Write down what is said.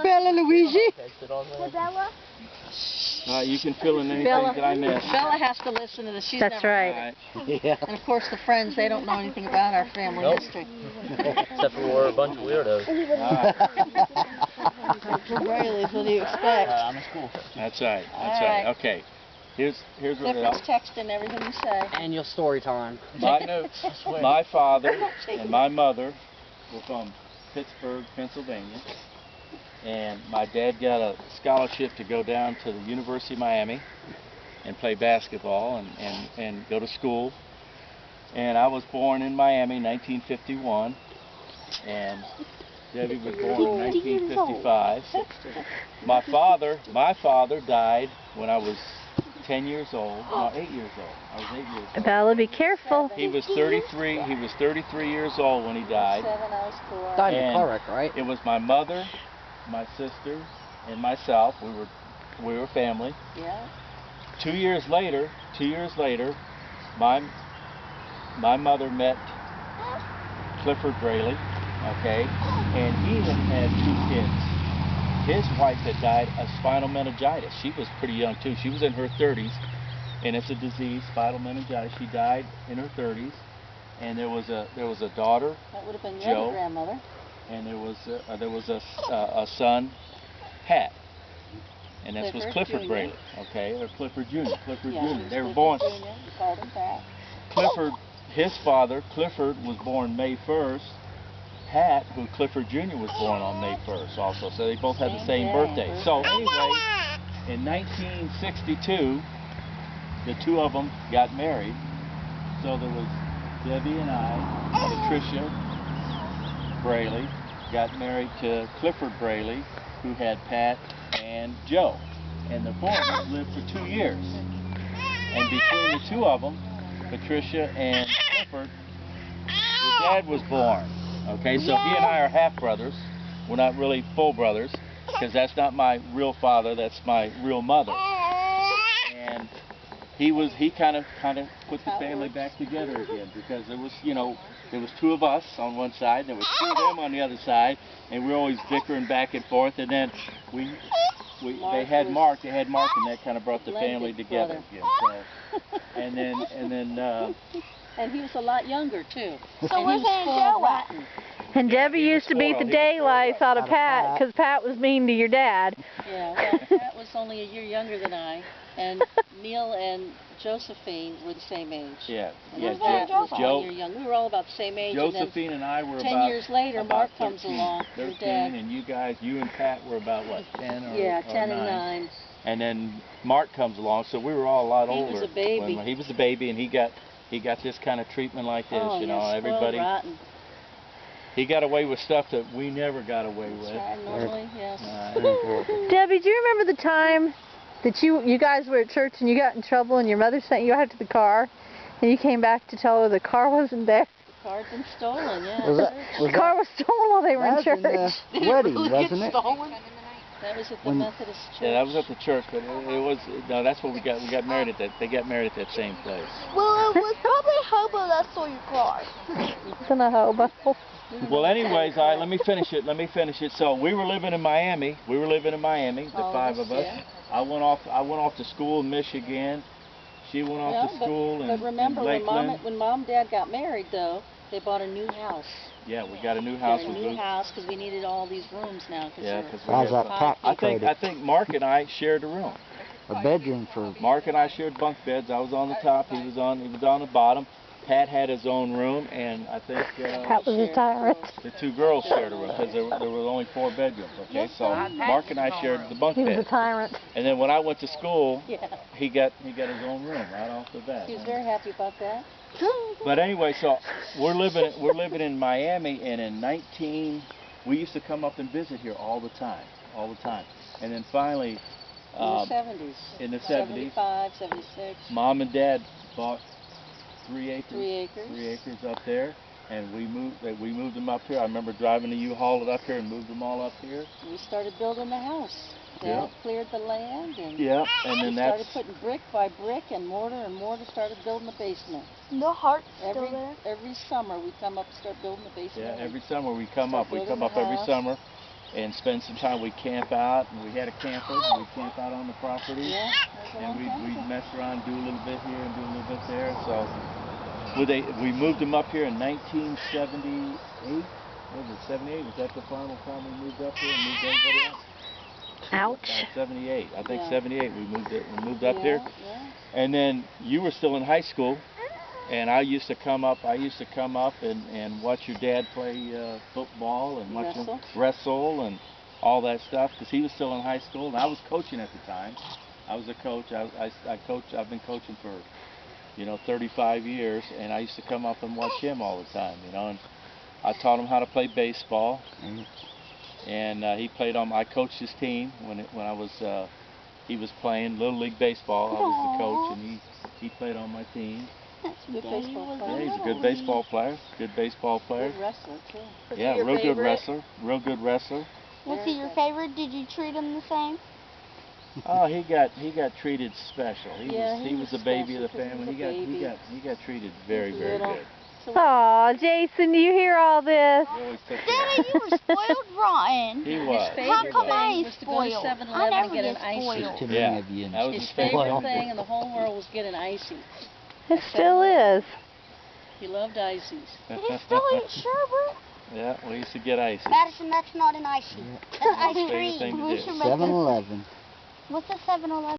Bella, Luigi. Bella? You can fill in anything that I missed. Bella has to listen to this. She's That's never right. Yeah. And of course the friends, they don't know anything about our family history. Except for we're a bunch of weirdos. Brayley's, what do you expect? I'm in school. That's right. All right. Okay. Here's what Clifford's texting everything you say. Annual story time. my father and my mother were from Pittsburgh, Pennsylvania. And my dad got a scholarship to go down to the University of Miami and play basketball and go to school. And I was born in Miami in 1951, and Debbie was born in 1955. My father died when I was 10 years old, no, 8 years old. I was 8 years old. Bella, be careful. He was 33 years old when he died. Died in a car wreck, right? It was my mother, my sister, and myself. We were family. Yeah. 2 years later, my mother met Clifford Brayley, okay, and he had 2 kids. His wife had died of spinal meningitis. She was pretty young too. She was in her 30s, and it's a disease, spinal meningitis. She died in her 30s, and there was a daughter. That would have been Joe, your grandmother. And there was a son, Pat, and this was Clifford Brayley, okay, or Clifford Jr. Clifford Jr. They were born. Jr. You called him Pat. Clifford, his father, Clifford, was born May 1st. Pat, who Clifford Jr. was born on May 1st also, so they both had the same birthday. So anyway, in 1962, the two of them got married. So there was Debbie and I, Patricia Brayley, got married to Clifford Brayley, who had Pat and Joe. And the boys lived for 2 years. And between the two of them, Patricia and Clifford, their dad was born. Okay, so he and I are half brothers. We're not really full brothers, because that's not my real father, that's my real mother. And he kind of put the family back together again, because there was, there was 2 of us on one side, and there was 2 of them on the other side, and we were always bickering back and forth. And then they had Mark, and that kind of brought the family together again. So, and then. And he was a lot younger too. So where's Joe at? And Debbie used to beat the daylights out of Pat, because Pat was mean to your dad. Yeah, well, Pat was only a year younger than I, and Neil and Josephine were the same age. Yeah, And Pat was 1 year young. We were all about the same age. Josephine and I were 10 years later, Mark comes 13, along. 13, Your dad. and you and Pat were about what, 10 or Yeah, or 10 9. and 9. And then Mark comes along, so we were all a lot older. He was a baby. He was a baby, and he got this kind of treatment like this, everybody. Rotten. He got away with stuff that we never got away with. Normally, yes. Debbie, do you remember the time that you guys were at church and you got in trouble and your mother sent you out to the car and you came back to tell her the car wasn't there? The car had been stolen, yeah. The car was stolen while they were in church. That was wedding, wasn't it? That was at the Methodist church. Yeah, that was at the church, but it was, no, that's what we got married at they got married at that same place. Well, it was probably a hobo that stole your car. It's in a hobo. Well, anyways, all right, let me finish it. So we were living in Miami. The 5 of us. Yeah. I went off to school in Michigan. She went off to school in But remember, Lakeland. when Mom and Dad got married, though, they bought a new house. Yeah, we got a new house. Because we needed all these rooms now. Yeah, because How's that tax credit? I think Mark and I shared a room. A bedroom for... Mark and I shared bunk beds. I was on the top. He was on the bottom. Pat had his own room, and I think Pat was a tyrant. the 2 girls shared a room, because there were only 4 bedrooms. Okay, so Mark and I shared the bunk He was bed. a tyrant. And then when I went to school, he got his own room right off the bat. He was very happy about that. But anyway, so we're living in Miami, and we used to come up and visit here all the time. And then finally, in the 70s. 75, 76. Mom and Dad bought 3 acres. 3 acres. 3 acres up there, and we moved them up here. I remember driving the U-Haul up here and moved them all up here. We started building the house. Dad cleared the land, and then started putting brick by brick and mortar, started building the basement. The heart's still there. Every summer we come up and start building the basement. Yeah, every summer we come up. We come up every summer and spend some time. We'd camp out, and we had a camper. We'd camp out on the property, Yeah, that's a and long time we'd ago. mess around, do a little bit here and do a little bit there. So we moved them up here in 1978. What was it, 78? Was that the final time we moved up here and moved everybody out? Ouch. 78. I think Yeah. 78 we moved up here. Yeah. And then you were still in high school, and I used to come up and watch your dad play football and watch him wrestle and all that stuff, because he was still in high school and I was coaching at the time. I was a coach. I've been coaching for 35 years, and I used to come up and watch him all the time, and I taught him how to play baseball. And I coached his team when he was playing Little League Baseball. I was the coach, and he played on my team. Good baseball player. Yeah, he's a good baseball player. Good baseball player. Good wrestler, too. Yeah, your real good favorite? wrestler. Real good wrestler. Was he your favorite? Did you treat him the same? Oh, he got treated special. Yeah, He was the baby of the family. He got treated very, very Little. good. So Aw, Jason, do you hear all this? He always took care Daddy, of you were spoiled rotten. He his was. favorite How come I thing ain't was to go to spoiled? 7-Eleven I and never get an get icy. spoiled. Too Yeah, many of you. that was His his favorite thing in the whole world was get an icy. It still is. He loved ices. Did he still eat sherbet? Yeah, we used to get icy. Madison, that's not an icy. That's ice Favorite cream. thing to We do. should make 7-Eleven. What's a 7-Eleven?